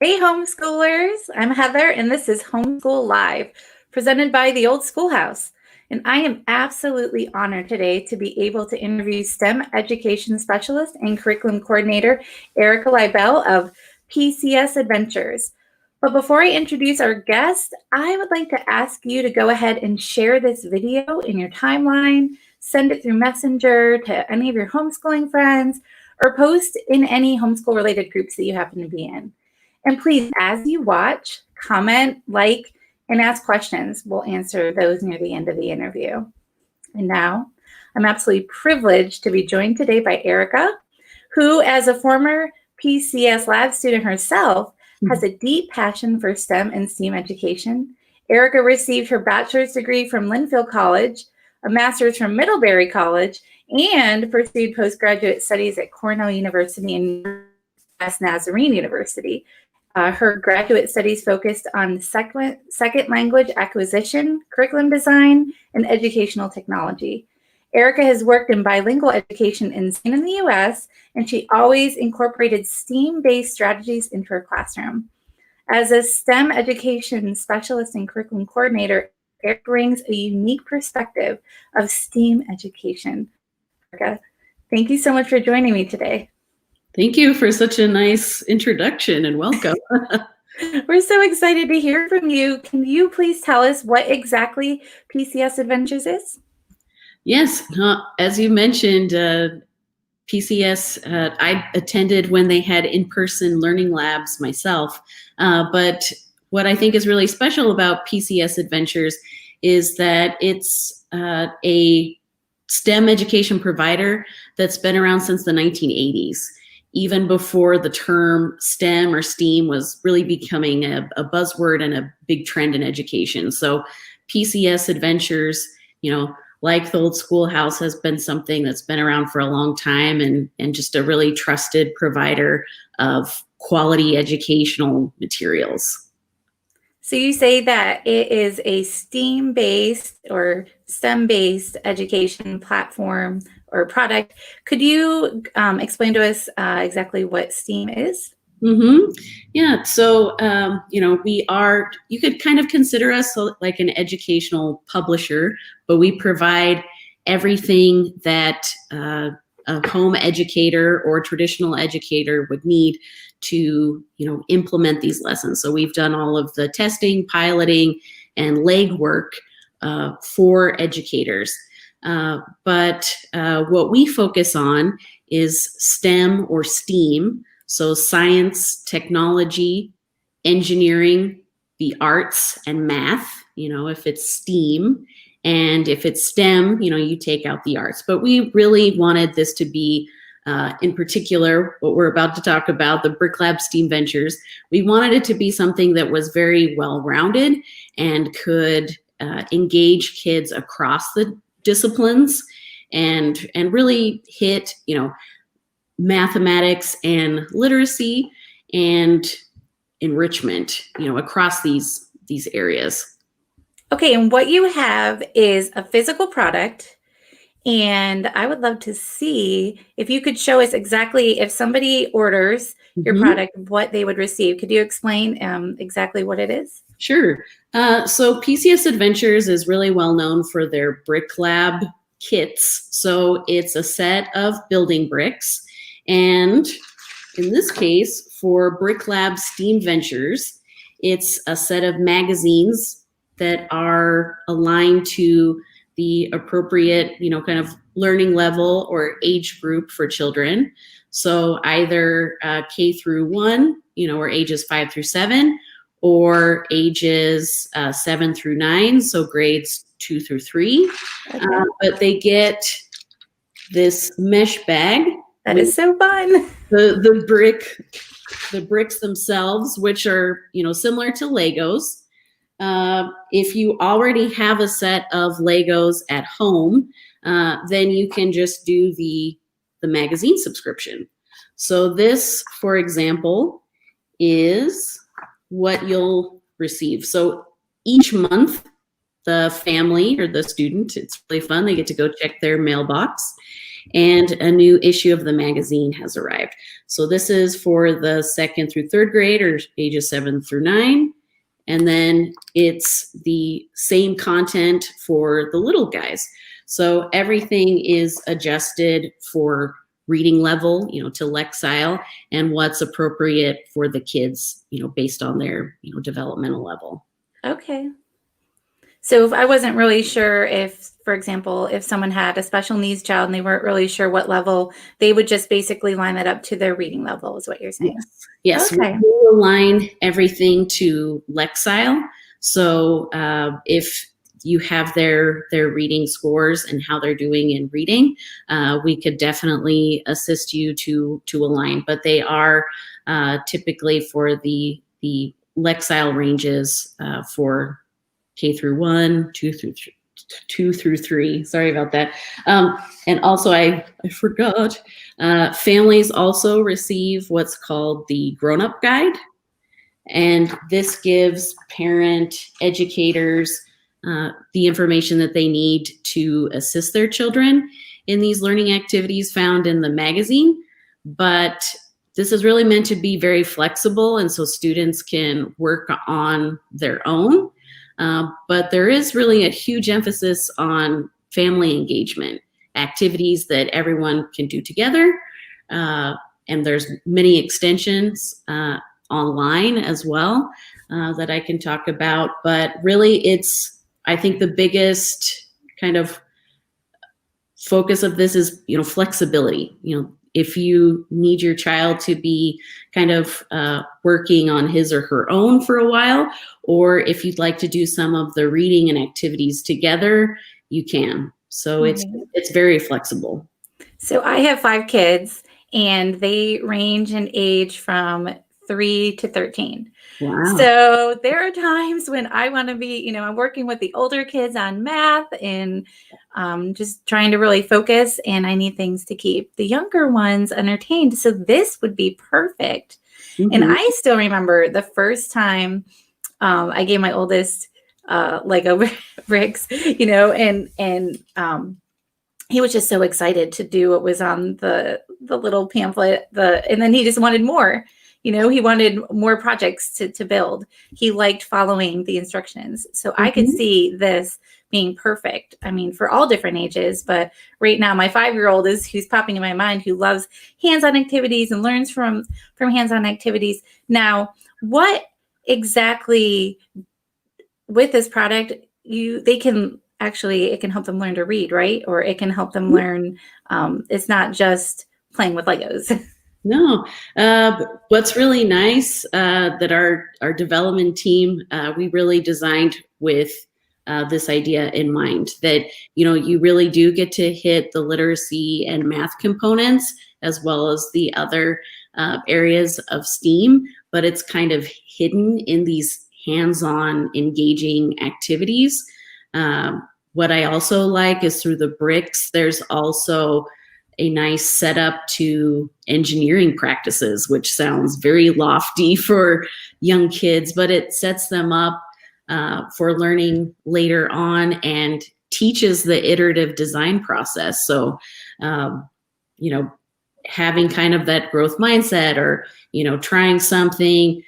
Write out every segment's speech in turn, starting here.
Hey, homeschoolers. I'm Heather, and this is Homeschool Live, presented by the Old Schoolhouse. And I am absolutely honored today to be able to interview STEM education specialist and curriculum coordinator, Erika Liebel of PCS Edventures. But before I introduce our guest, I would like to ask you to go ahead and share this video in your timeline, send it through Messenger to any of your homeschooling friends, or post in any homeschool-related groups that you happen to be in. And please, as you watch, comment, like, and ask questions. We'll answer those near the end of the interview. And now, I'm absolutely privileged to be joined today by Erika, who, as a former PCS Lab student herself, has a deep passion for STEM and STEAM education. Erika received her bachelor's degree from Linfield College, a master's from Middlebury College, and pursued postgraduate studies at Cornell University and West Nazarene University. Her graduate studies focused on second language acquisition, curriculum design, and educational technology. Erika has worked in bilingual education in Spain and the US, and she always incorporated STEAM-based strategies into her classroom. As a STEM education specialist and curriculum coordinator, Erika brings a unique perspective of STEAM education. Erika, thank you so much for joining me today. Thank you for such a nice introduction and welcome. We're so excited to hear from you. Can you please tell us what exactly PCS Edventures is? Yes, as you mentioned, PCS, I attended when they had in-person learning labs myself. But what I think is really special about PCS Edventures is that it's a STEM education provider that's been around since the 1980s. Even before the term STEM or STEAM was really becoming a buzzword and a big trend in education. So PCS Edventures, like the Old Schoolhouse, has been something that's been around for a long time and just a really trusted provider of quality educational materials. So you say that it is a STEAM-based or STEM-based education platform or product. Could you explain to us exactly what STEAM is? Mm-hmm. Yeah, so, you could kind of consider us like an educational publisher, but we provide everything that a home educator or traditional educator would need to, implement these lessons. So we've done all of the testing, piloting, and legwork for educators. But what we focus on is STEM or STEAM. So science, technology, engineering, the arts, and math, if it's STEAM. And if it's STEM, you take out the arts. But we really wanted this to be, in particular, what we're about to talk about, the BrickLab STEAMventures. We wanted it to be something that was very well-rounded and could engage kids across the disciplines and really hit, mathematics and literacy and enrichment, across these areas. Okay, and what you have is a physical product, and I would love to see if you could show us exactly, if somebody orders your product, what they would receive. Could you explain exactly what it is? Sure. So PCS Edventures is really well known for their BrickLab kits. So it's a set of building bricks. And in this case, for BrickLab STEAMventures, it's a set of magazines that are aligned to the appropriate, kind of learning level or age group for children. So either K through 1, or ages 5 through 7, or ages 7 through 9, so grades 2 through 3. Okay. But they get this mesh bag. That is so fun. The bricks themselves, which are, similar to Legos. If you already have a set of Legos at home, then you can just do the magazine subscription. So this, for example, is what you'll receive. So each month the family or the student. It's really fun. They get to go check their mailbox. And a new issue of the magazine has arrived. So this is for the 2nd through 3rd grade, or ages 7 through 9. And then it's the same content for the little guys. So everything is adjusted for reading level, to Lexile, and what's appropriate for the kids, based on their, developmental level. Okay. So if I wasn't really sure if, for example, if someone had a special needs child and they weren't really sure what level, they would just basically line that up to their reading level, is what you're saying? Yes. Okay. We will align everything to Lexile. So if you have their reading scores and how they're doing in reading, we could definitely assist you to align. But they are typically for the Lexile ranges for K through 1, 2 through 3. Sorry about that. And also, I forgot, families also receive what's called the grown-up guide. And this gives parent educators the information that they need to assist their children in these learning activities found in the magazine. But this is really meant to be very flexible, and so students can work on their own. But there is really a huge emphasis on family engagement, activities that everyone can do together. And there's many extensions online as well that I can talk about. But really, I think the biggest kind of focus of this is, flexibility. If you need your child to be kind of working on his or her own for a while, or if you'd like to do some of the reading and activities together, you can. So it's very flexible. So I have 5 kids, and they range in age from 3 to 13. Wow. So there are times when I want to be, I'm working with the older kids on math and just trying to really focus, and I need things to keep the younger ones entertained. So this would be perfect. Mm-hmm. And I still remember the first time I gave my oldest Lego bricks, and he was just so excited to do what was on the little pamphlet, and then he just wanted more. He wanted more projects to build. He liked following the instructions. So I could see this being perfect. I mean, for all different ages, but right now my 5-year-old is who's popping in my mind, who loves hands-on activities and learns from hands-on activities. Now, what exactly with this product, it can help them learn to read, right? Or it can help them learn. It's not just playing with Legos. No, what's really nice that our development team, we really designed with this idea in mind, that you really do get to hit the literacy and math components as well as the other areas of STEAM, but it's kind of hidden in these hands-on engaging activities. What I also like is through the bricks, there's also a nice setup to engineering practices, which sounds very lofty for young kids, but it sets them up for learning later on and teaches the iterative design process. So, having kind of that growth mindset, or, trying something,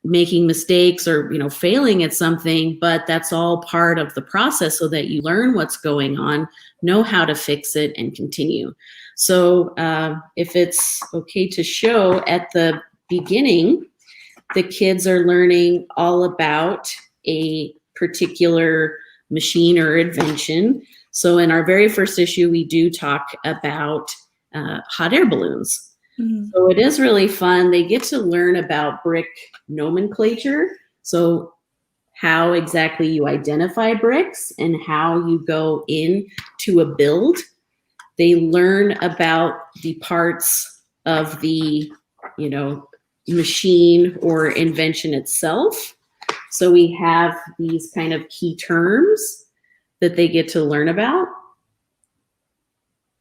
making mistakes, or, failing at something, but that's all part of the process so that you learn what's going on, know how to fix it, and continue. So if it's okay to show, at the beginning, the kids are learning all about a particular machine or invention. So in our very first issue, we do talk about hot air balloons. Mm-hmm. So it is really fun. They get to learn about brick nomenclature. So how exactly you identify bricks and how you go into a build. They learn about the parts of the, machine or invention itself. So we have these kind of key terms that they get to learn about.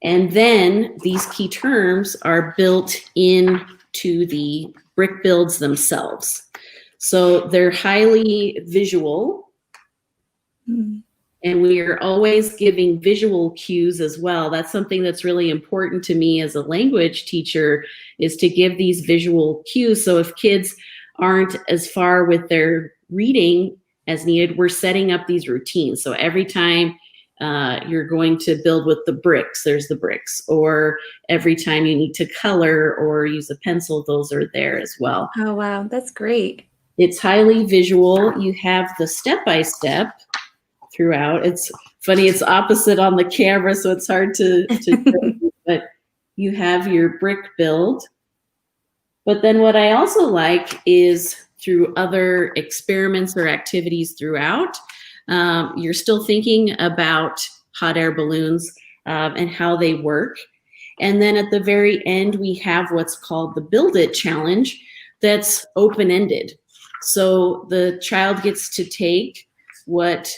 And then these key terms are built into the brick builds themselves. So they're highly visual. Mm. And we are always giving visual cues as well. That's something that's really important to me as a language teacher, is to give these visual cues. So if kids aren't as far with their reading as needed, we're setting up these routines. So every time you're going to build with the bricks, there's the bricks. Or every time you need to color or use a pencil, those are there as well. Oh, wow. That's great. It's highly visual. You have the step-by-step throughout. It's funny, it's opposite on the camera, so it's hard to but you have your brick build. But then what I also like is through other experiments or activities throughout, you're still thinking about hot air balloons and how they work. And then at the very end, we have what's called the Build It Challenge that's open-ended. So the child gets to take what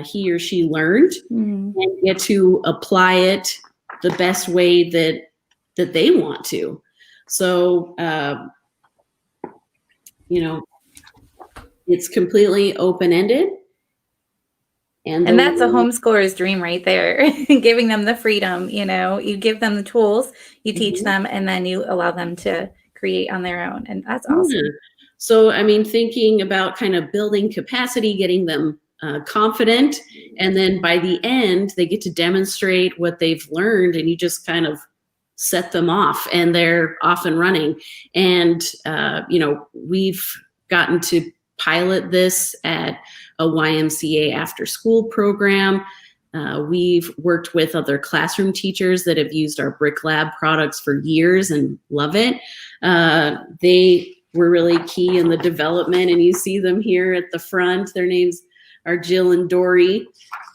he or she learned and get to apply it the best way that they want to. So, it's completely open-ended. And that's a homeschooler's dream right there, giving them the freedom. You give them the tools, you teach them, and then you allow them to create on their own. And that's awesome. So, thinking about kind of building capacity, getting them confident, and then by the end, they get to demonstrate what they've learned, and you just kind of set them off, and they're off and running. And, we've gotten to pilot this at a YMCA after school program. We've worked with other classroom teachers that have used our BrickLab products for years and love it. They were really key in the development, and you see them here at the front. Their names are Jill and Dory.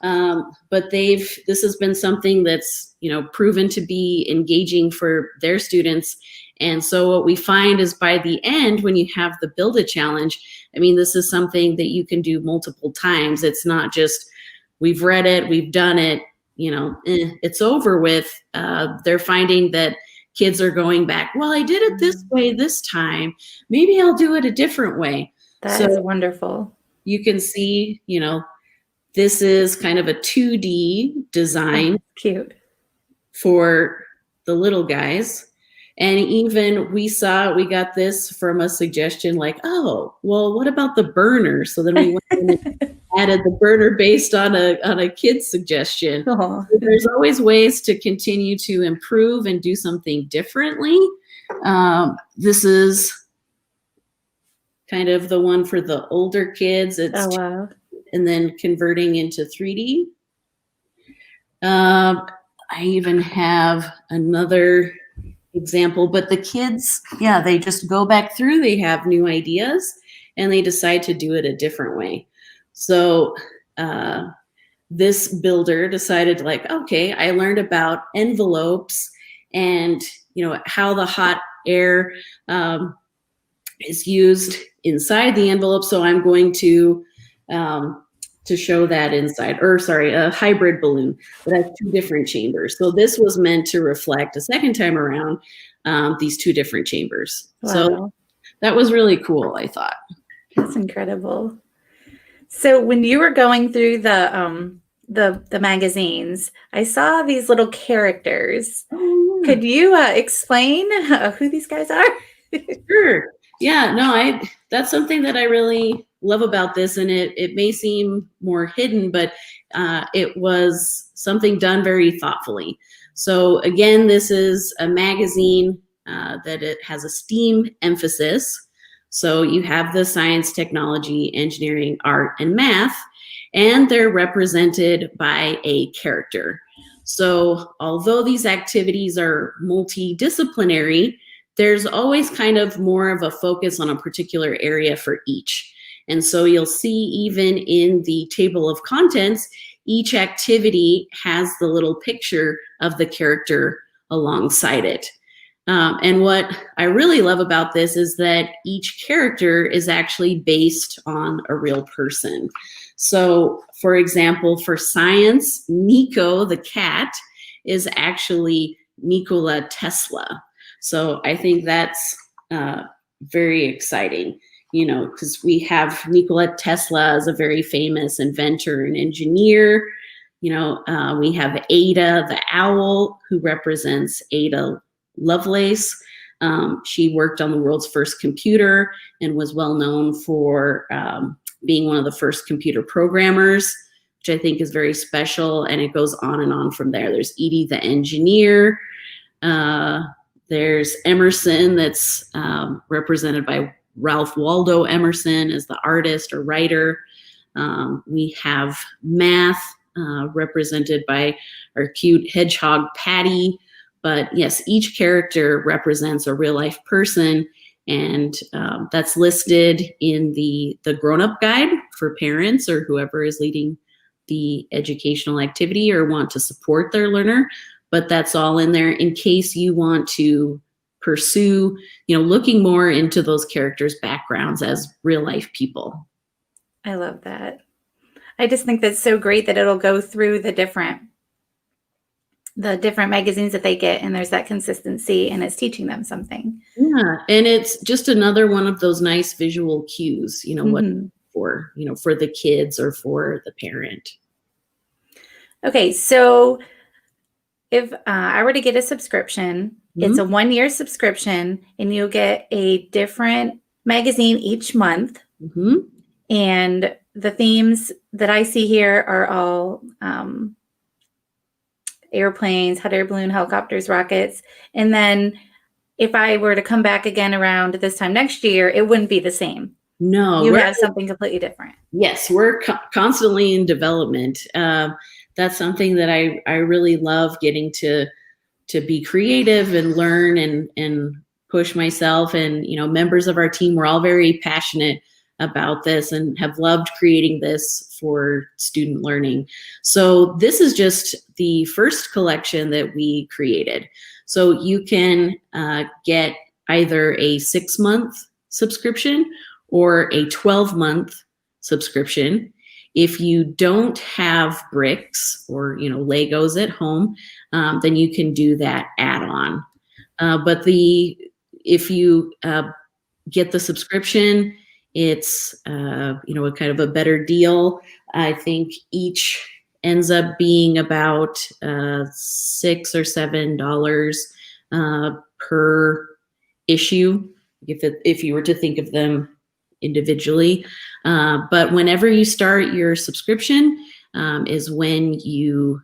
But this has been something that's, proven to be engaging for their students. And so what we find is by the end, when you have the Build It Challenge, this is something that you can do multiple times. It's not just, we've read it, we've done it, it's over with. They're finding that kids are going back, well, I did it this way this time. Maybe I'll do it a different way. That is wonderful. You can see, this is kind of a 2D design. Cute. For the little guys. And even we got this from a suggestion like, oh, well, what about the burner? So then we went and added the burner based on a kid's suggestion. So there's always ways to continue to improve and do something differently. This is kind of the one for the older kids. It's wow. And then converting into 3D. I even have another example, but the kids, they just go back through, they have new ideas, and they decide to do it a different way. So this builder decided okay, I learned about envelopes and, how the hot air is used inside the envelope. So I'm going to show that inside, a hybrid balloon that has two different chambers. So this was meant to reflect a second time around these two different chambers. Wow. So that was really cool, I thought. That's incredible. So when you were going through the magazines, I saw these little characters. Oh, yeah. Could you explain who these guys are? Sure. Yeah, no, that's something that I really love about this, and it may seem more hidden, but it was something done very thoughtfully. So again, this is a magazine that it has a STEAM emphasis. So you have the science, technology, engineering, art, and math, and they're represented by a character. So although these activities are multidisciplinary, there's always kind of more of a focus on a particular area for each. And so you'll see even in the table of contents, each activity has the little picture of the character alongside it. And what I really love about this is that each character is actually based on a real person. So for example, for science, Nico the cat is actually Nikola Tesla. So I think that's very exciting. because we have Nikola Tesla as a very famous inventor and engineer. We have Ada the owl, who represents Ada Lovelace. She worked on the world's first computer and was well known for being one of the first computer programmers, which I think is very special. And it goes on and on from there. There's Edie the engineer. There's Emerson, that's represented by Ralph Waldo Emerson as the artist or writer. We have math, represented by our cute hedgehog Patty. But yes, each character represents a real life person, and that's listed in the grown-up guide for parents or whoever is leading the educational activity or want to support their learner. But that's all in there in case you want to pursue, looking more into those characters' backgrounds as real life people. I love that. I just think that's so great that it'll go through the different magazines that they get, and there's that consistency, and it's teaching them something. Yeah, and it's just another one of those nice visual cues, what for, for the kids or for the parent. Okay, so if I were to get a subscription, it's a 1-year subscription, and you'll get a different magazine each month. And the themes that I see here are all airplanes, hot air balloon, helicopters, rockets. And then if I were to come back again around this time next year, it wouldn't be the same. No. You have something completely different. Yes, we're constantly in development. That's something that I really love, getting to be creative and learn and push myself. And, members of our team, we're all very passionate about this and have loved creating this for student learning. So this is just the first collection that we created. So you can get either a 6-month subscription or a 12-month subscription. If you don't have bricks or Legos at home, then you can do that add-on. But if you get the subscription, it's a kind of a better deal. I think each ends up being about $6 or $7 per issue, if you were to think of them individually. But whenever you start your subscription is when you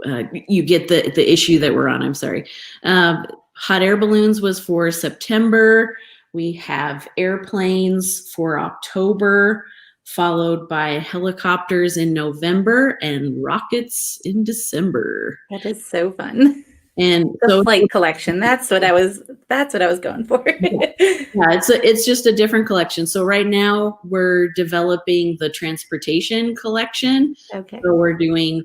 get the issue that we're on. I'm sorry. Hot air balloons was for September. We have airplanes for October, followed by helicopters in November and rockets in December. That is so fun. And the flight collection. That's what I was going for. Yeah, it's just a different collection. So right now we're developing the transportation collection. Okay. So we're doing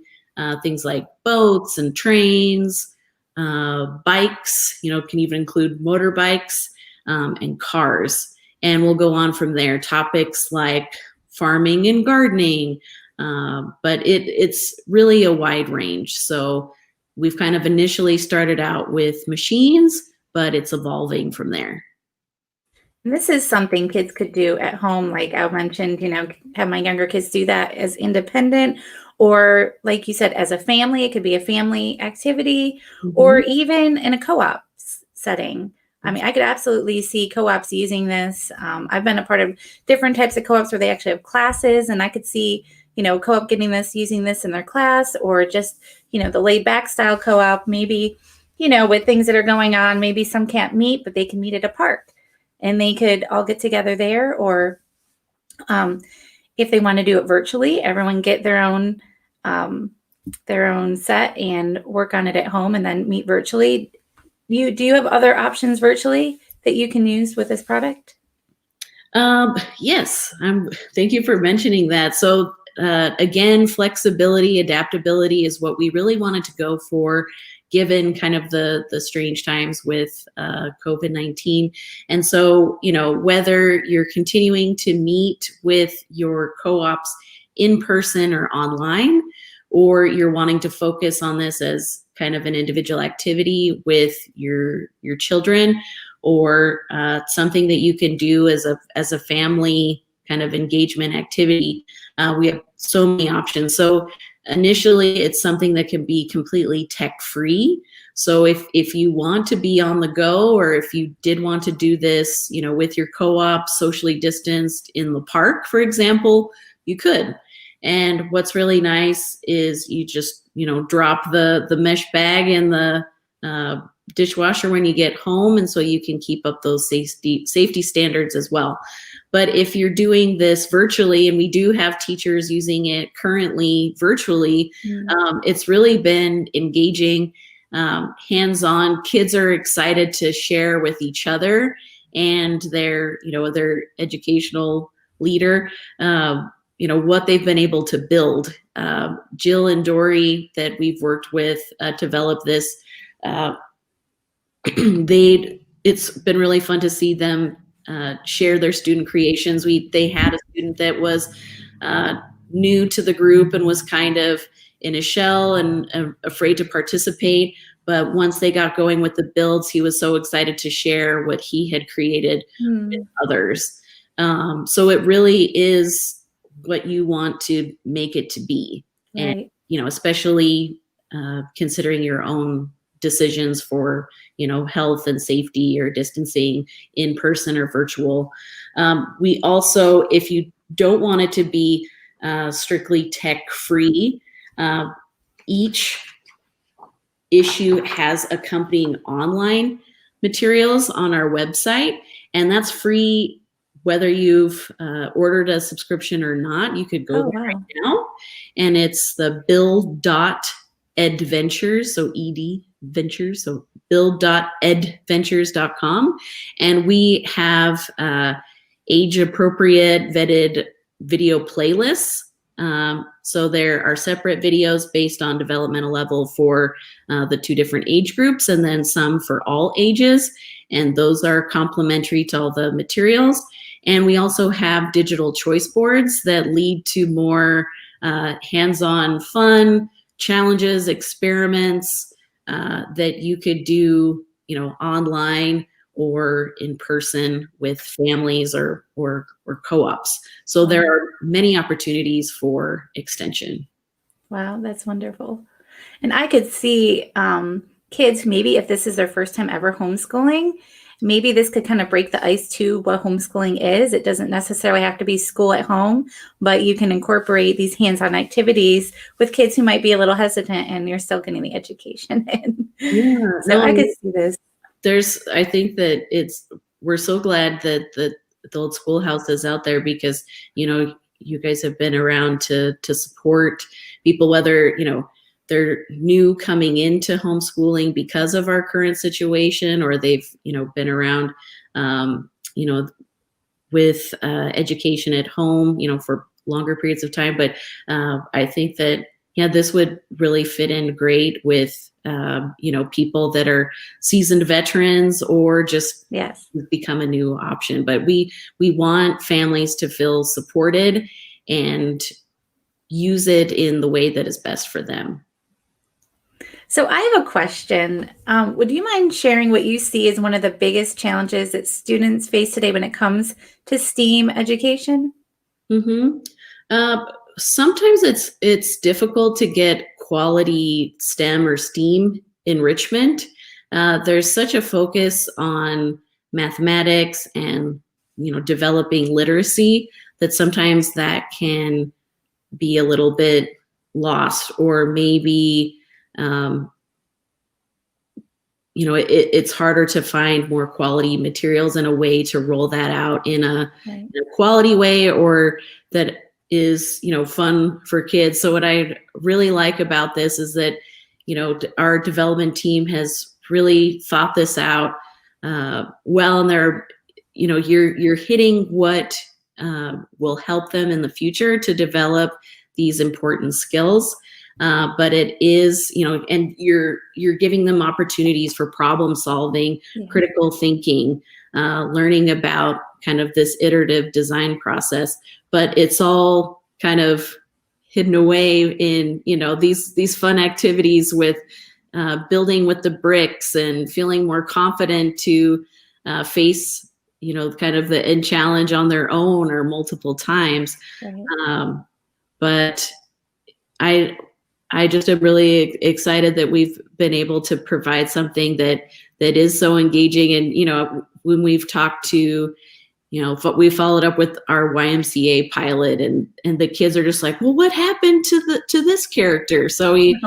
things like boats and trains, bikes, can even include motorbikes, and cars. And we'll go on from there. Topics like farming and gardening, but it's really a wide range. So we've kind of initially started out with machines, but it's evolving from there. And this is something kids could do at home. Like I mentioned, have my younger kids do that as independent, or like you said, as a family. It could be a family activity, or even in a co-op setting. I mean, I could absolutely see co-ops using this. I've been a part of different types of co-ops where they actually have classes, and I could see, co-op getting this, using this in their class, or just, the laid back style co-op, maybe, with things that are going on, maybe some can't meet, but they can meet at a park and they could all get together there. Or if they want to do it virtually, everyone get their own set and work on it at home and then meet virtually. Do you have other options virtually that you can use with this product? Yes. Thank you for mentioning that. So again, flexibility, adaptability is what we really wanted to go for, given kind of the strange times with COVID-19. And so, whether you're continuing to meet with your co-ops in person or online, or you're wanting to focus on this as kind of an individual activity with your children, or something that you can do as a family kind of engagement activity. We have so many options. So initially, it's something that can be completely tech-free. So if you want to be on the go, or if you did want to do this, with your co-op, socially distanced in the park, for example, you could. And what's really nice is you just, drop the mesh bag in the dishwasher when you get home, and so you can keep up those safety standards as well. But if you're doing this virtually, and we do have teachers using it currently virtually, it's really been engaging, hands-on. Kids are excited to share with each other and their educational leader, what they've been able to build. Jill and Dory that we've worked with develop this. It's been really fun to see them share their student creations. They had a student that was new to the group and was kind of in a shell and afraid to participate. But once they got going with the builds, he was so excited to share what he had created with others. So it really is what you want to make it to be. Right. And, especially considering your own decisions for, health and safety or distancing in person or virtual. We also, if you don't want it to be strictly tech-free, each issue has accompanying online materials on our website, and that's free whether you've ordered a subscription or not. You could go there right now, and it's the build.edventures, so ED Ventures, so build.edventures.com, and we have age-appropriate vetted video playlists. So there are separate videos based on developmental level for the two different age groups, and then some for all ages, and those are complementary to all the materials. And we also have digital choice boards that lead to more hands-on fun, challenges, experiments that you could do, online or in person with families or co-ops. So there are many opportunities for extension. Wow, that's wonderful. And I could see kids, maybe if this is their first time ever homeschooling, maybe this could kind of break the ice to what homeschooling is. It doesn't necessarily have to be school at home, but you can incorporate these hands-on activities with kids who might be a little hesitant, and you're still getting the education in. Yeah, so I could see this. I think that we're so glad that the Old Schoolhouse is out there, because, you guys have been around to support people, whether, they're new coming into homeschooling because of our current situation, or they've, been around, with education at home, for longer periods of time. But I think that, this would really fit in great with, people that are seasoned veterans or just become a new option. But we want families to feel supported and use it in the way that is best for them. So I have a question. Would you mind sharing what you see as one of the biggest challenges that students face today when it comes to STEAM education? Sometimes it's difficult to get quality STEM or STEAM enrichment. There's such a focus on mathematics and, developing literacy that sometimes that can be a little bit lost, or maybe it's harder to find more quality materials and a way to roll that out in a quality way, or that is, fun for kids. So what I really like about this is that, our development team has really thought this out well, and they're, you're hitting what will help them in the future to develop these important skills. But it is, and you're giving them opportunities for problem solving, critical thinking, learning about kind of this iterative design process. But it's all kind of hidden away in, these fun activities with building with the bricks and feeling more confident to face, kind of the end challenge on their own or multiple times. Right. But I just am really excited that we've been able to provide something that is so engaging. And, when we've talked to, we followed up with our YMCA pilot, and the kids are just like, well, what happened to this character? So we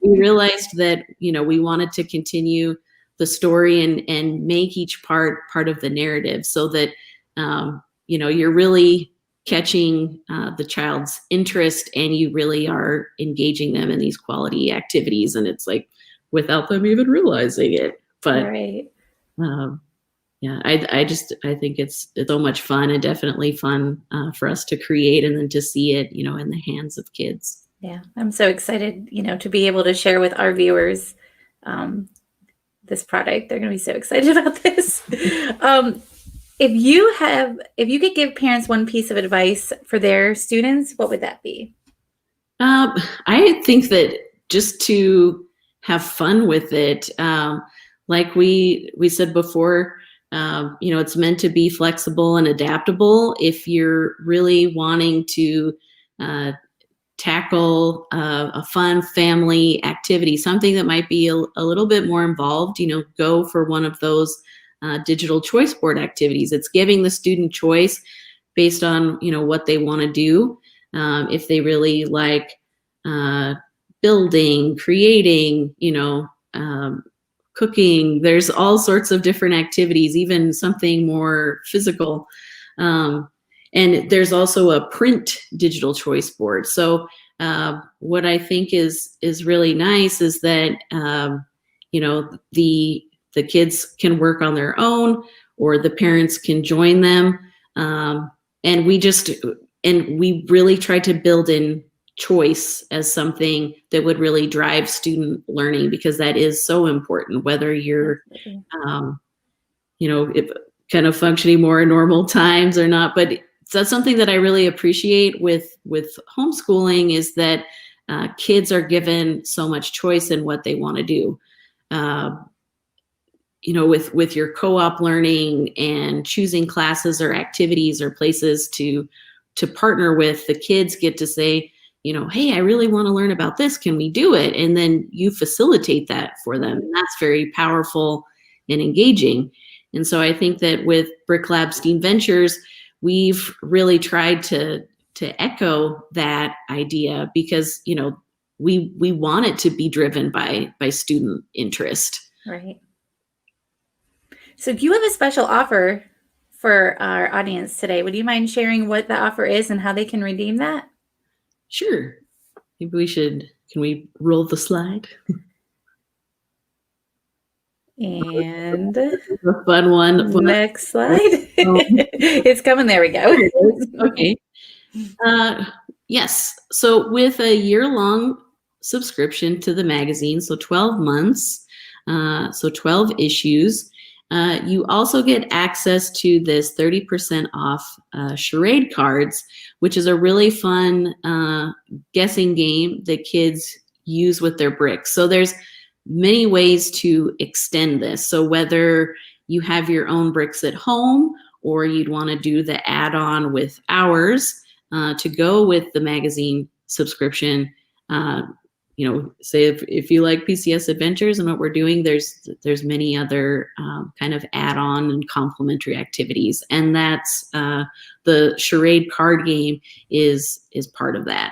realized that, we wanted to continue the story and make each part of the narrative, so that, you're really catching the child's interest, and you really are engaging them in these quality activities. And it's like, without them even realizing it. But right. Yeah, I think it's so much fun, and definitely fun for us to create, and then to see it, in the hands of kids. Yeah, I'm so excited, to be able to share with our viewers this product. They're going to be so excited about this. If you could give parents one piece of advice for their students, what would that be? I think that just to have fun with it, like we said before, it's meant to be flexible and adaptable. If you're really wanting to tackle a fun family activity, something that might be a little bit more involved, go for one of those digital choice board activities. It's giving the student choice based on, what they want to do. If they really like building, creating, cooking, there's all sorts of different activities, even something more physical. And there's also a print digital choice board. So what I think is really nice is that, the kids can work on their own, or the parents can join them. And we really try to build in choice as something that would really drive student learning, because that is so important, whether you're, if kind of functioning more in normal times or not. But that's something that I really appreciate with homeschooling, is that kids are given so much choice in what they want to do. With your co-op learning and choosing classes or activities or places to partner with, the kids get to say, hey, I really want to learn about this. Can we do it? And then you facilitate that for them. And that's very powerful and engaging. And so I think that with BrickLab STEAMventures, we've really tried to echo that idea, because, we want it to be driven by student interest. Right. So do you have a special offer for our audience today? Would you mind sharing what the offer is and how they can redeem that? Sure. Maybe can we roll the slide? And a fun one. Next slide. It's coming. There we go. Okay. Yes. So with a year-long subscription to the magazine, so 12 months, so 12 issues, you also get access to this 30% off charade cards, which is a really fun guessing game that kids use with their bricks. So there's many ways to extend this. So whether you have your own bricks at home, or you'd want to do the add-on with ours to go with the magazine subscription, say if you like PCS Adventures and what we're doing, there's many other kind of add-on and complementary activities, and that's the charade card game is part of that.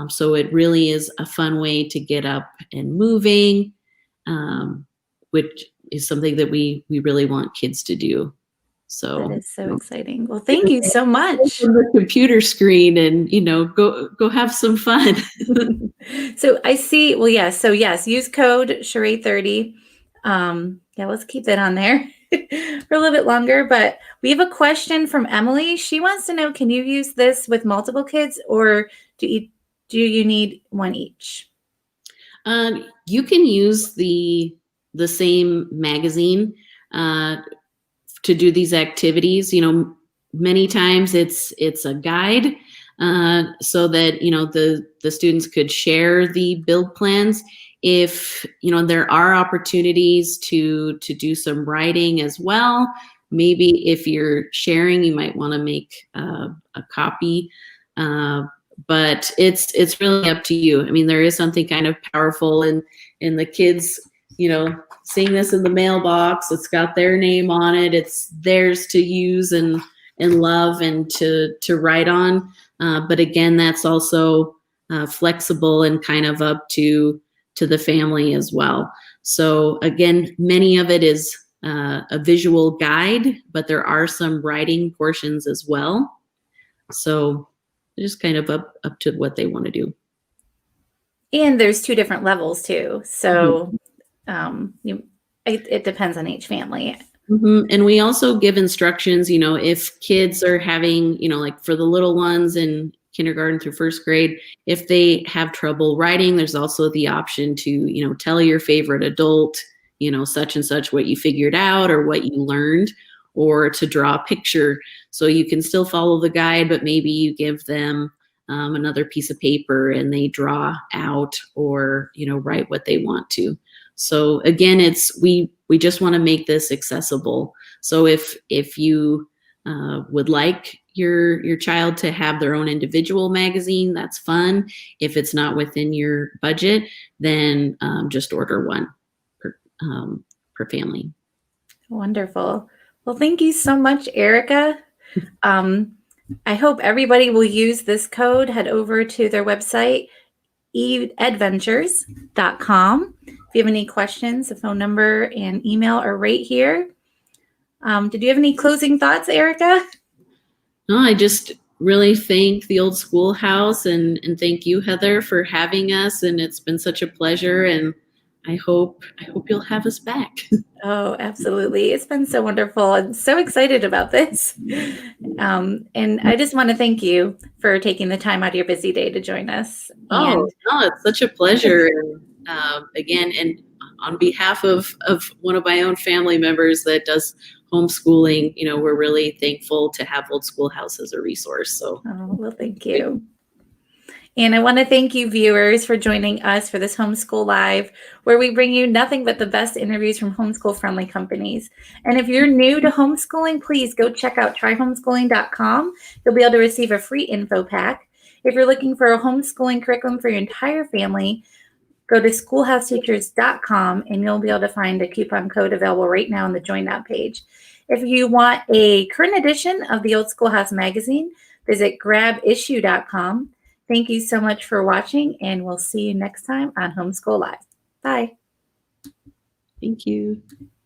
So it really is a fun way to get up and moving, which is something that we really want kids to do. So that is so exciting. Well, thank you so much. From the computer screen and, go have some fun. So I see. Well, yes. So yes, use code Charade30. Let's keep that on there for a little bit longer. But we have a question from Emily. She wants to know, can you use this with multiple kids, or do you need one each? You can use the same magazine to do these activities. Many times it's a guide so that, the students could share the build plans. If, there are opportunities to do some writing as well, maybe if you're sharing, you might want to make a copy. But it's really up to you. I mean, there is something kind of powerful in the kids, seeing this in the mailbox. It's got their name on it. It's theirs to use and love and to write on. But again, that's also flexible and kind of up to the family as well. So again, many of it is a visual guide, but there are some writing portions as well. So just kind of up to what they want to do. And there's 2 different levels too. So it depends on each family. And we also give instructions, if kids are having, like for the little ones in kindergarten through 1st grade, if they have trouble writing, there's also the option to, tell your favorite adult, such and such what you figured out or what you learned, or to draw a picture. So you can still follow the guide, but maybe you give them another piece of paper and they draw out or, write what they want to. So again, we just want to make this accessible. So if you would like your child to have their own individual magazine, that's fun. If it's not within your budget, then just order one per family. Wonderful. Well, thank you so much, Erika. I hope everybody will use this code. Head over to their website, Edventures.com. If you have any questions, the phone number and email are right here. Did you have any closing thoughts, Erika? No, I just really thank the Old Schoolhouse and thank you, Heather, for having us. And it's been such a pleasure. And I hope you'll have us back. Oh, absolutely. It's been so wonderful. I'm so excited about this. And I just want to thank you for taking the time out of your busy day to join us. No, it's such a pleasure. And again, and on behalf of one of my own family members that does homeschooling, we're really thankful to have Old Schoolhouse as a resource. So, well, thank you. And I want to thank you, viewers, for joining us for this Homeschool Live, where we bring you nothing but the best interviews from homeschool-friendly companies. And if you're new to homeschooling, please go check out tryhomeschooling.com. You'll be able to receive a free info pack. If you're looking for a homeschooling curriculum for your entire family, go to schoolhouseteachers.com, and you'll be able to find a coupon code available right now on the Join Now page. If you want a current edition of the Old Schoolhouse Magazine, visit grabissue.com. Thank you so much for watching, and we'll see you next time on Homeschool Live. Bye. Thank you.